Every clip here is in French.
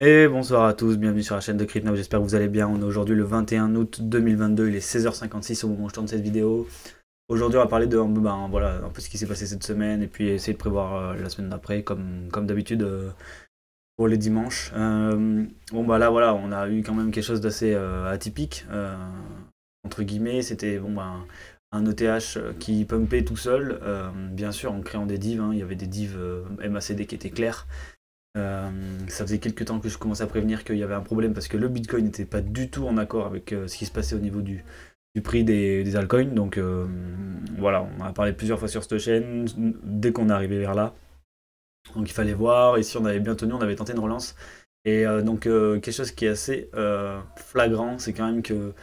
Et bonsoir à tous, bienvenue sur la chaîne de CryptNow, j'espère que vous allez bien. On est aujourd'hui le 21 août 2022, il est 16h56 au moment où je tourne cette vidéo. Aujourd'hui on va parler de voilà, un peu ce qui s'est passé cette semaine et puis essayer de prévoir la semaine d'après comme d'habitude pour les dimanches. Bon bah là voilà, on a eu quand même quelque chose d'assez atypique, entre guillemets, c'était un ETH qui pumpait tout seul, bien sûr en créant des divs, hein. Il y avait des divs MACD qui étaient clairs. Euh, Ça faisait quelques temps que je commençais à prévenir qu'il y avait un problème parce que le Bitcoin n'était pas du tout en accord avec ce qui se passait au niveau du prix des altcoins. Donc voilà, on en a parlé plusieurs fois sur cette chaîne dès qu'on est arrivé vers là. Donc il fallait voir, et si on avait bien tenu, on avait tenté une relance. Et quelque chose qui est assez flagrant, c'est quand même que, vous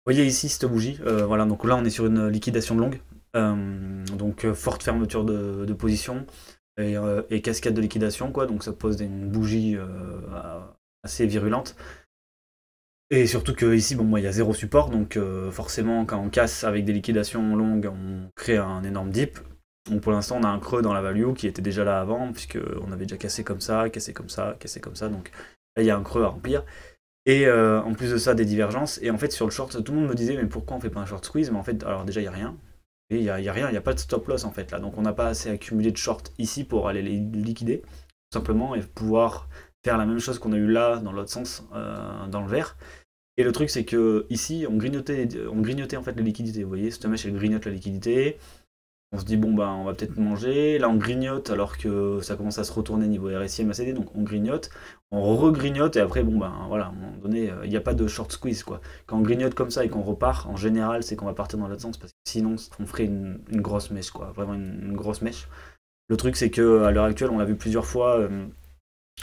voyez ici cette bougie, voilà, donc là on est sur une liquidation de longue, forte fermeture de position et cascade de liquidation, quoi. Donc ça pose une bougie assez virulente. Et surtout que ici, bon, moi, il y a zéro support, donc forcément, quand on casse avec des liquidations longues, on crée un énorme dip. Donc pour l'instant, on a un creux dans la value qui était déjà là avant, puisqu'on avait déjà cassé comme ça, cassé comme ça, cassé comme ça. Donc là, il y a un creux à remplir. Et en plus de ça, des divergences. Et en fait, sur le short, tout le monde me disait, mais pourquoi on fait pas un short squeeze? Mais en fait, alors déjà, il n'y a rien. Et il y a rien, il n'y a pas de stop loss en fait là. Donc on n'a pas assez accumulé de short ici pour aller les liquider, tout simplement, et pouvoir faire la même chose qu'on a eu là, dans l'autre sens, dans le vert. Et le truc, c'est que ici, on grignotait en fait les liquidités. Vous voyez, cette mèche, elle grignote la liquidité. On se dit, bon, ben, on va peut-être manger. Là, on grignote alors que ça commence à se retourner niveau RSI et MACD. Donc, on grignote. On regrignote. Et après, bon, ben, voilà, à un moment donné, il n'y a pas de short squeeze, quoi. Quand on grignote comme ça et qu'on repart, en général, c'est qu'on va partir dans l'autre sens. Parce que sinon, on ferait une grosse mèche, quoi. Vraiment une grosse mèche. Le truc, c'est que à l'heure actuelle, on l'a vu plusieurs fois.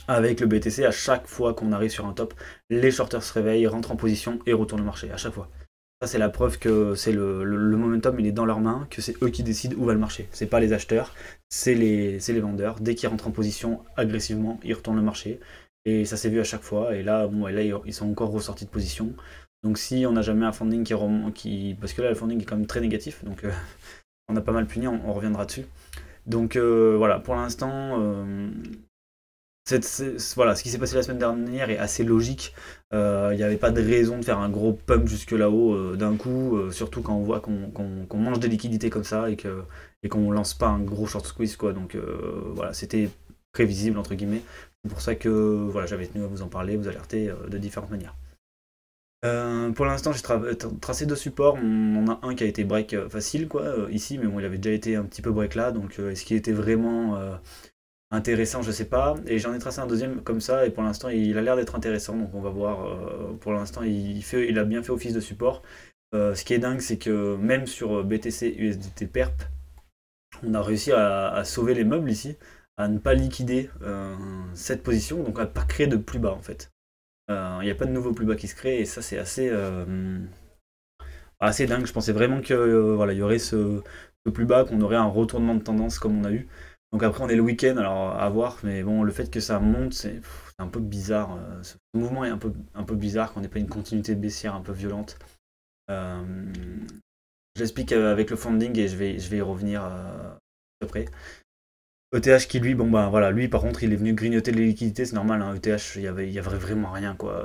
Avec le BTC, à chaque fois qu'on arrive sur un top, les shorters se réveillent, rentrent en position et retournent le marché, à chaque fois. Ça, c'est la preuve que c'est le momentum, il est dans leurs mains, que c'est eux qui décident où va le marché. C'est pas les acheteurs, c'est les vendeurs. Dès qu'ils rentrent en position agressivement, ils retournent le marché. Et ça s'est vu à chaque fois. Et là, bon, et là, ils sont encore ressortis de position. Donc si on n'a jamais un funding parce que là, le funding est quand même très négatif, donc on a pas mal puni, on reviendra dessus. Donc voilà, pour l'instant, voilà, ce qui s'est passé la semaine dernière est assez logique. Il n'y avait pas de raison de faire un gros pump jusque là-haut d'un coup, surtout quand on voit qu'on mange des liquidités comme ça et qu'on lance pas un gros short squeeze, quoi. Donc voilà, c'était prévisible entre guillemets. C'est pour ça que voilà, j'avais tenu à vous en parler, vous alerter de différentes manières. Pour l'instant, j'ai tracé deux supports. On en a un qui a été break facile, quoi, ici, mais bon, il avait déjà été un petit peu break là. Donc, est-ce qu'il était vraiment intéressant, je sais pas. Et j'en ai tracé un deuxième comme ça, et pour l'instant, il a l'air d'être intéressant. Donc, on va voir. Pour l'instant, il a bien fait office de support. Ce qui est dingue, c'est que même sur BTC USDT Perp, on a réussi à sauver les meubles ici, à ne pas liquider cette position, donc à ne pas créer de plus bas en fait. Il n'y a pas de nouveau plus bas qui se crée, et ça, c'est assez dingue. Je pensais vraiment que voilà, il y aurait ce plus bas, qu'on aurait un retournement de tendance comme on a eu. Donc après, on est le week-end, alors à voir, mais bon, le fait que ça monte, c'est un peu bizarre. Ce mouvement est un peu bizarre, qu'on n'ait pas une continuité baissière un peu violente. Euh, J'explique avec le funding et je vais y revenir après. ETH qui lui, bon bah voilà, lui par contre il est venu grignoter les liquidités, c'est normal, hein, ETH il y avait vraiment rien, quoi.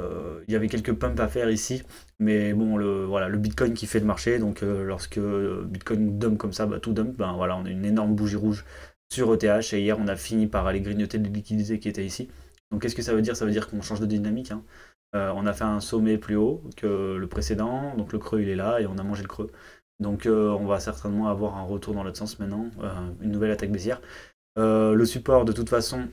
Il y avait quelques pumps à faire ici, mais bon voilà, le Bitcoin qui fait le marché, donc lorsque Bitcoin dump comme ça, bah, tout dump, ben voilà, on a une énorme bougie rouge sur ETH et hier on a fini par aller grignoter les liquidités qui étaient ici. Donc qu'est-ce que ça veut dire? Ça veut dire qu'on change de dynamique, hein. On a fait un sommet plus haut que le précédent, donc le creux il est là et on a mangé le creux. Donc on va certainement avoir un retour dans l'autre sens maintenant, une nouvelle attaque baissière. Le support, de toute façon,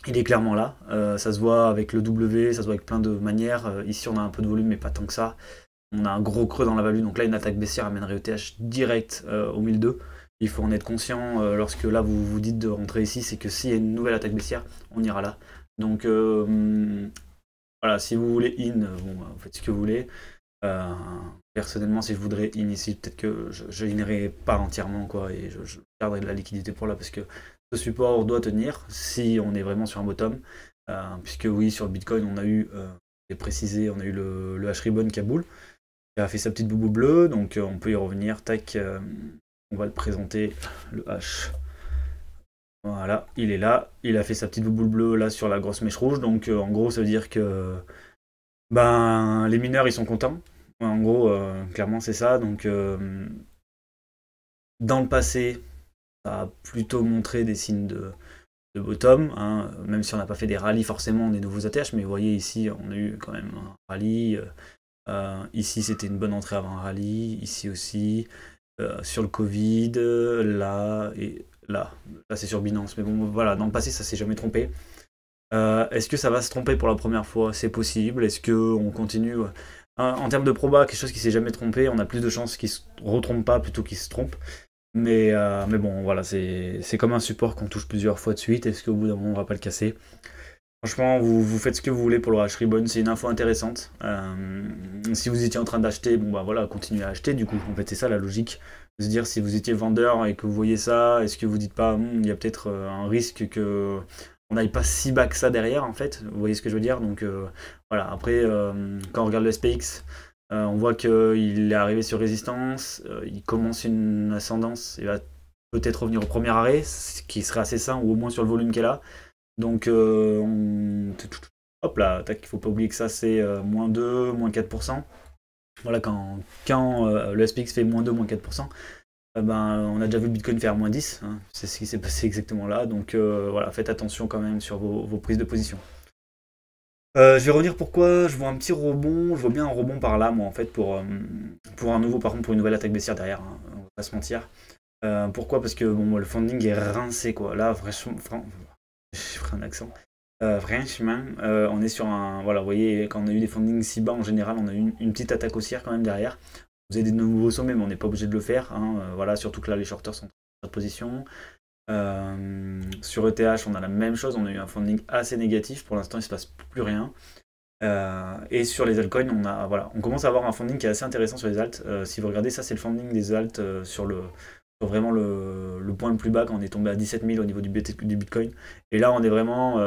il est clairement là. Ça se voit avec le W, ça se voit avec plein de manières. Ici, on a un peu de volume, mais pas tant que ça. On a un gros creux dans la value, donc là, une attaque baissière amènerait ETH direct au 1002. Il faut en être conscient lorsque là, vous vous dites de rentrer ici, c'est que s'il y a une nouvelle attaque baissière, on ira là. Donc voilà, si vous voulez in, bon, vous faites ce que vous voulez. Euh, Personnellement, si je voudrais in ici, peut-être que je inerai pas entièrement, quoi, et je garderai de la liquidité pour là, parce que ce support doit tenir si on est vraiment sur un bottom. Puisque oui, sur le Bitcoin, on a eu, c'est précisé, on a eu le H-Ribbon Kaboul, qui a fait sa petite boubou bleue, donc on peut y revenir. Tac, on va le présenter, le H. Voilà, il est là, il a fait sa petite boule bleue là sur la grosse mèche rouge, donc en gros ça veut dire que ben les mineurs ils sont contents. En gros, clairement c'est ça, donc dans le passé, ça a plutôt montré des signes de bottom, hein, même si on n'a pas fait des rallyes forcément des nouveaux ATH, mais vous voyez ici on a eu quand même un rallye, ici c'était une bonne entrée avant un rallye, ici aussi, sur le Covid, là et là. Là c'est sur Binance, mais bon voilà, dans le passé ça s'est jamais trompé. Est-ce que ça va se tromper pour la première fois? C'est possible. Est-ce qu'on continue? En termes de proba, quelque chose qui s'est jamais trompé, on a plus de chances qu'il se retrompe pas plutôt qu'il se trompe. Mais bon, voilà, c'est comme un support qu'on touche plusieurs fois de suite. Est-ce qu'au bout d'un moment, on va pas le casser? Franchement, vous faites ce que vous voulez pour le Rush Ribbon, c'est une info intéressante. Si vous étiez en train d'acheter, bon bah voilà, continuez à acheter du coup. En fait, c'est ça la logique. De se dire si vous étiez vendeur et que vous voyez ça, est-ce que vous dites pas, il y a peut-être un risque que on n'aille pas si bas que ça derrière en fait. Vous voyez ce que je veux dire? Donc voilà, après, quand on regarde le SPX, on voit qu'il est arrivé sur résistance, il commence une ascendance, il va peut-être revenir au premier arrêt, ce qui serait assez sain, ou au moins sur le volume qu'elle a. Donc, hop là, tac, il faut pas oublier que ça c'est moins 2, moins 4%. Voilà, quand le SPX fait moins 2, moins 4%, ben, on a déjà vu le Bitcoin faire moins 10, hein, c'est ce qui s'est passé exactement là. Donc voilà, faites attention quand même sur vos prises de position. Je vais revenir pourquoi je vois un petit rebond, je vois bien un rebond par là, moi en fait, pour un nouveau, par contre, pour une nouvelle attaque baissière derrière, hein, on va pas se mentir. Pourquoi? Parce que bon, le funding est rincé quoi. Là, franchement, j'ai pris un accent. Franchement, on est sur un. Voilà, vous voyez, quand on a eu des fundings si bas en général, on a eu une petite attaque haussière quand même derrière. Vous avez des nouveaux sommets, mais on n'est pas obligé de le faire, hein. Voilà, surtout que là, les shorters sont en position. Sur ETH, on a la même chose, on a eu un funding assez négatif. Pour l'instant, il ne se passe plus rien. Et sur les altcoins, on commence à avoir un funding qui est assez intéressant sur les alts. Si vous regardez, ça, c'est le funding des alts sur vraiment le point le plus bas quand on est tombé à 17 000 au niveau du Bitcoin. Et là, on est vraiment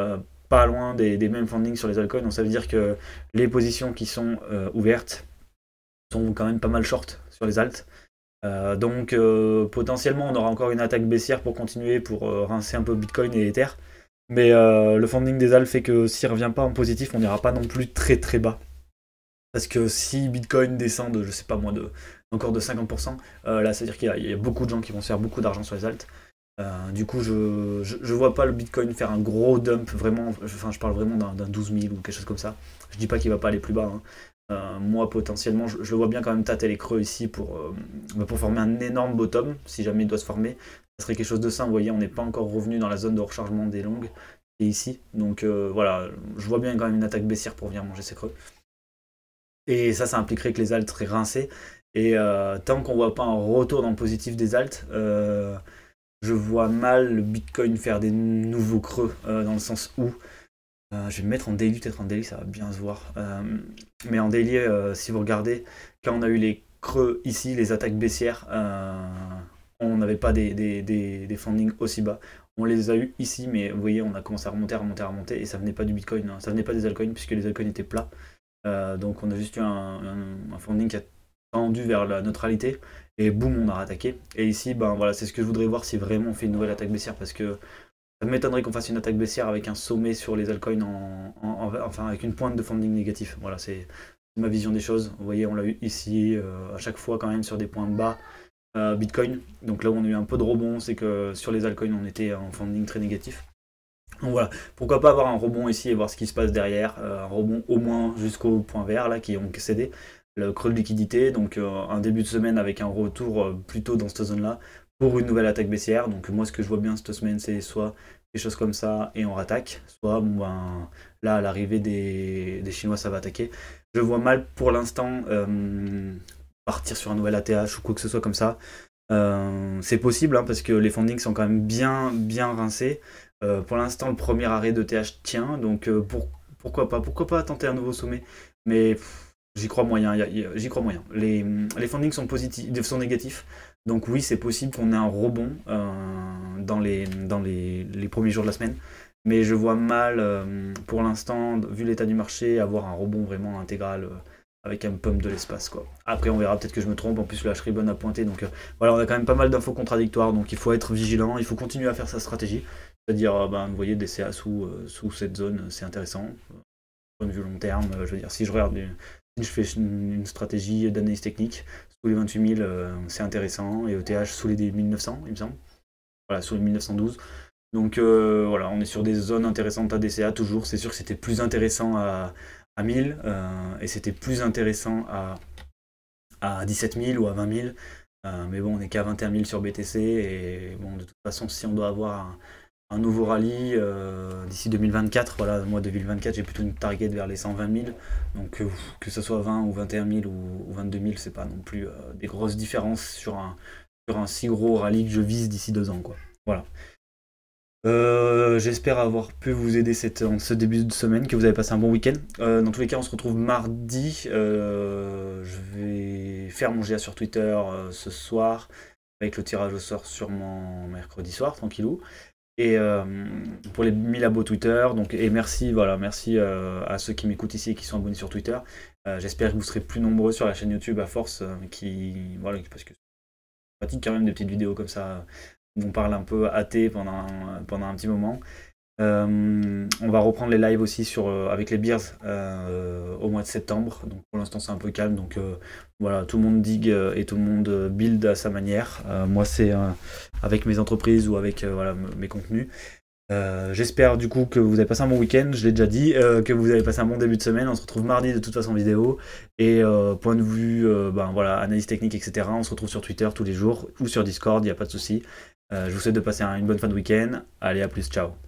pas loin des mêmes fundings sur les altcoins. Donc ça veut dire que les positions qui sont ouvertes sont quand même pas mal short sur les alts. Donc potentiellement, on aura encore une attaque baissière pour continuer, pour rincer un peu Bitcoin et Ether. Mais le funding des alts fait que s'il ne revient pas en positif, on n'ira pas non plus très très bas. Parce que si Bitcoin descend de, je sais pas moi, encore de 50%, là, c'est-à-dire qu'il y a beaucoup de gens qui vont se faire beaucoup d'argent sur les alts. Du coup, je vois pas le Bitcoin faire un gros dump, vraiment, enfin, je parle vraiment d'un 12 000 ou quelque chose comme ça. Je dis pas qu'il va pas aller plus bas, hein. Moi, potentiellement, je le vois bien quand même tâter les creux ici pour former un énorme bottom, si jamais il doit se former. Ça serait quelque chose de sain, vous voyez, on n'est pas encore revenu dans la zone de rechargement des longues, qui est ici. Donc voilà, je vois bien quand même une attaque baissière pour venir manger ces creux. Et ça impliquerait que les alts seraient rincés. Et tant qu'on voit pas un retour dans le positif des alts, je vois mal le Bitcoin faire des nouveaux creux, dans le sens où je vais me mettre en daily, peut-être en daily ça va bien se voir. Mais en daily, si vous regardez, quand on a eu les creux ici, les attaques baissières, on n'avait pas des fundings aussi bas. On les a eu ici, mais vous voyez, on a commencé à remonter, et ça venait pas du Bitcoin, hein. Ça venait pas des altcoins, puisque les altcoins étaient plats. Donc on a juste eu un funding qui a tendu vers la neutralité, et boum, on a rattaqué. Et ici, ben voilà, c'est ce que je voudrais voir si vraiment on fait une nouvelle attaque baissière, parce que ça m'étonnerait qu'on fasse une attaque baissière avec un sommet sur les altcoins, enfin avec une pointe de funding négatif. Voilà, c'est ma vision des choses. Vous voyez, on l'a eu ici, à chaque fois quand même sur des points bas Bitcoin. Donc là où on a eu un peu de rebond, c'est que sur les altcoins, on était en funding très négatif. Donc voilà, pourquoi pas avoir un rebond ici et voir ce qui se passe derrière, un rebond au moins jusqu'au point vert là qui ont cédé, le creux de liquidité, donc un début de semaine avec un retour plutôt dans cette zone là pour une nouvelle attaque baissière. Donc moi ce que je vois bien cette semaine c'est soit des choses comme ça et on rattaque, soit bon, ben, là à l'arrivée des Chinois ça va attaquer. Je vois mal pour l'instant partir sur un nouvel ATH ou quoi que ce soit comme ça. C'est possible hein, parce que les fundings sont quand même bien rincés. Pour l'instant, le premier arrêt de TH tient, donc pourquoi pas tenter un nouveau sommet. Mais j'y crois moyen, j'y crois moyen. Les fundings sont positifs, sont négatifs, donc oui, c'est possible qu'on ait un rebond dans les premiers jours de la semaine. Mais je vois mal, pour l'instant, vu l'état du marché, avoir un rebond vraiment intégral avec un pump de l'espace, quoi. Après, on verra, peut-être que je me trompe. En plus, la Shribon a pointé. Donc voilà, on a quand même pas mal d'infos contradictoires. Donc il faut être vigilant. Il faut continuer à faire sa stratégie. C'est-à-dire, vous voyez, des CA sous cette zone, c'est intéressant. Point de vue long terme, je veux dire, si je fais une stratégie d'analyse technique, sous les 28 000, c'est intéressant. Et ETH sous les 1900, il me semble. Voilà, sous les 1912. Donc voilà, on est sur des zones intéressantes à DCA toujours. C'est sûr que c'était plus intéressant à 1000 et c'était plus intéressant à 17 000 ou à 20 000. Mais bon, on n'est qu'à 21 000 sur BTC et bon, de toute façon, si on doit avoir un nouveau rallye d'ici 2024, voilà, moi 2024, j'ai plutôt une target vers les 120 000. Donc que ce soit 20 ou 21 000 ou 22 000, c'est pas non plus des grosses différences sur un si gros rallye que je vise d'ici 2 ans, quoi. Voilà. J'espère avoir pu vous aider en ce début de semaine, que vous avez passé un bon week-end. Dans tous les cas, on se retrouve mardi. Je vais faire mon GA sur Twitter ce soir, avec le tirage au sort sûrement mercredi soir, tranquillou. Et pour les 1000 abos Twitter, donc, et merci, voilà, merci à ceux qui m'écoutent ici et qui sont abonnés sur Twitter. J'espère que vous serez plus nombreux sur la chaîne YouTube à force, voilà, parce que c'est pratique quand même des petites vidéos comme ça. On parle un peu athée pendant un petit moment. On va reprendre les lives aussi avec les beers au mois de septembre. Donc pour l'instant c'est un peu calme. Donc voilà, tout le monde digue et tout le monde build à sa manière. Moi c'est avec mes entreprises ou avec voilà, mes contenus. J'espère du coup que vous avez passé un bon week-end, je l'ai déjà dit, que vous avez passé un bon début de semaine. On se retrouve mardi de toute façon vidéo. Et point de vue, voilà, analyse technique, etc. On se retrouve sur Twitter tous les jours ou sur Discord, il n'y a pas de souci. Je vous souhaite de passer une bonne fin de week-end. Allez, à plus, ciao.